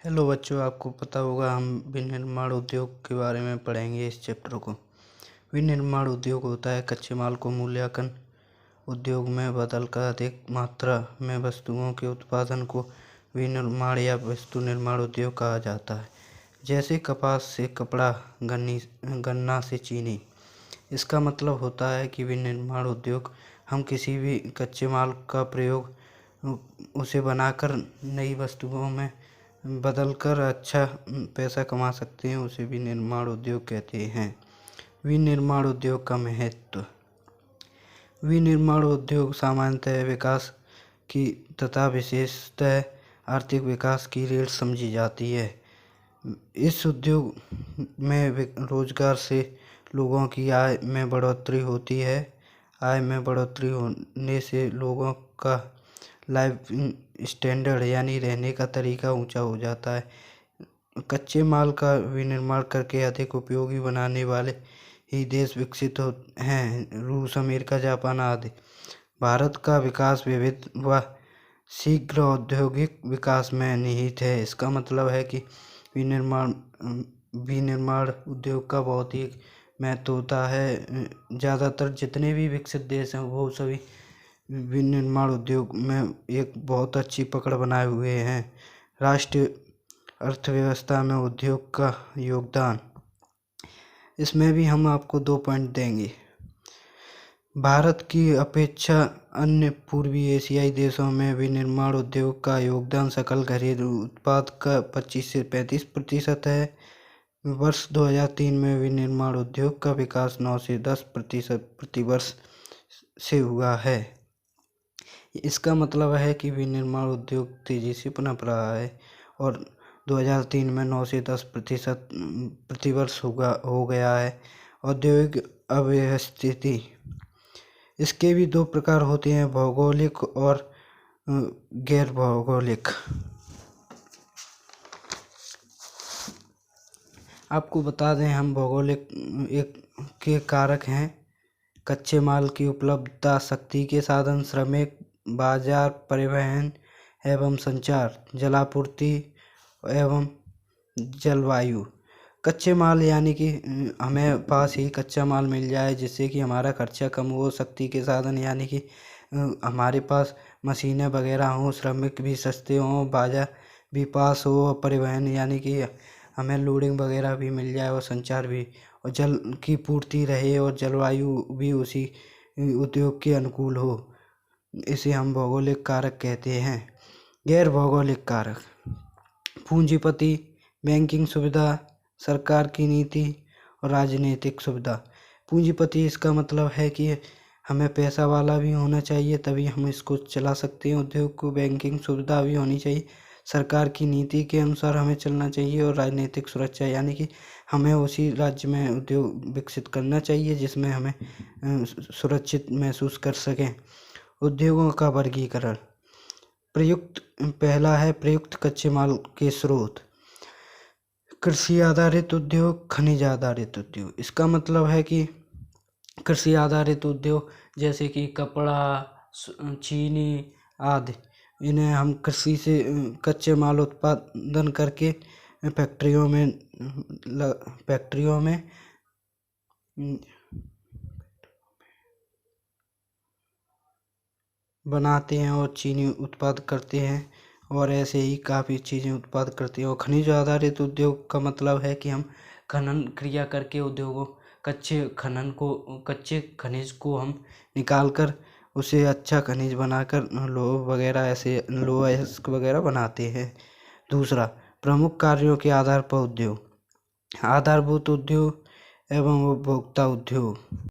Hello बच्चों, आपको पता होगा हम विनिर्माण उद्योग के बारे में पढ़ेंगे इस चैप्टर को। विनिर्माण उद्योग होता है कच्चे माल को मूल्यांकन उद्योग में बदलकर अधिक मात्रा में वस्तुओं के उत्पादन को विनिर्माण या वस्तु निर्माण उद्योग कहा जाता है। जैसे कपास से कपड़ा, गन्ना से चीनी। इसका मतलब होता है कि विनिर्माण उद्योग हम किसी भी कच्चे माल का प्रयोग उसे बनाकर नई वस्तुओं में बदलकर अच्छा पैसा कमा सकते हैं, उसे विनिर्माण उद्योग कहते हैं। विनिर्माण उद्योग का महत्व। विनिर्माण उद्योग सामान्यतः विकास की तथा विशेषतः आर्थिक विकास की रीढ़ समझी जाती है। इस उद्योग में रोजगार से लोगों की आय में बढ़ोतरी होती है। आय में बढ़ोतरी होने से लोगों का लाइफ स्टैंडर्ड यानी रहने का तरीका ऊंचा हो जाता है। कच्चे माल का विनिर्माण करके अधिक उपयोगी बनाने वाले ही देश विकसित हैं, रूस, अमेरिका, जापान आदि। भारत का विकास विविध व शीघ्र औद्योगिक विकास में निहित है। इसका मतलब है कि विनिर्माण उद्योग का बहुत ही महत्व होता है। ज़्यादातर जितने भी विकसित देश हैं वो सभी विनिर्माण उद्योग में एक बहुत अच्छी पकड़ बनाए हुए हैं। राष्ट्रीय अर्थव्यवस्था में उद्योग का योगदान, इसमें भी हम आपको 2 पॉइंट देंगे। भारत की अपेक्षा अन्य पूर्वी एशियाई देशों में विनिर्माण उद्योग का योगदान सकल घरेलू उत्पाद का 25 से 35% है। वर्ष 2003 में विनिर्माण उद्योग का विकास 9 से 10% प्रतिवर्ष से हुआ है। इसका मतलब है कि विनिर्माण उद्योग तेजी से पनप रहा है और 2003 में 9 से 10% प्रतिवर्ष हो गया है। औद्योगिक अव्यवस्थिति, इसके भी 2 प्रकार होते हैं, भौगोलिक और गैर भौगोलिक। आपको बता दें, हम भौगोलिक के कारक हैं कच्चे माल की उपलब्धता, शक्ति के साधन, श्रमिक, बाजार, परिवहन एवं संचार, जलापूर्ति एवं जलवायु। कच्चे माल यानी कि हमें पास ही कच्चा माल मिल जाए जिससे कि हमारा खर्चा कम हो। शक्ति के साधन यानी कि हमारे पास मशीनें वगैरह हों, श्रमिक भी सस्ते हों, बाजार भी पास हो, और परिवहन यानी कि हमें लोडिंग वगैरह भी मिल जाए, और संचार भी, और जल की पूर्ति रहे, और जलवायु भी उसी उद्योग के अनुकूल हो। इसे हम भौगोलिक कारक कहते हैं। गैर भौगोलिक कारक, पूंजीपति, बैंकिंग सुविधा, सरकार की नीति और राजनीतिक सुविधा। पूंजीपति, इसका मतलब है कि हमें पैसा वाला भी होना चाहिए तभी हम इसको चला सकते हैं उद्योग को। बैंकिंग सुविधा भी होनी चाहिए, सरकार की नीति के अनुसार हमें चलना चाहिए, और राजनीतिक सुरक्षा यानी कि हमें उसी राज्य में उद्योग विकसित करना चाहिए जिसमें हमें सुरक्षित महसूस कर सकें। उद्योगों का वर्गीकरण। पहला है प्रयुक्त कच्चे माल के स्रोत। कृषि आधारित उद्योग, खनिज आधारित उद्योग। इसका मतलब है कि कृषि आधारित उद्योग जैसे कि कपड़ा, चीनी आदि, इन्हें हम कृषि से कच्चे माल उत्पादन करके फैक्ट्रियों में बनाते हैं और चीनी उत्पाद करते हैं, और ऐसे ही काफ़ी चीज़ें उत्पाद करते हैं। और खनिज आधारित उद्योग का मतलब है कि हम खनन क्रिया करके उद्योगों कच्चे खनिज को हम निकाल कर उसे अच्छा खनिज बनाकर लोह वगैरह, ऐसे लोहा अयस्क वगैरह बनाते हैं। दूसरा, प्रमुख कार्यों के आधार पर उद्योग। आधारभूत उद्योग एवं उपभोक्ता उद्योग।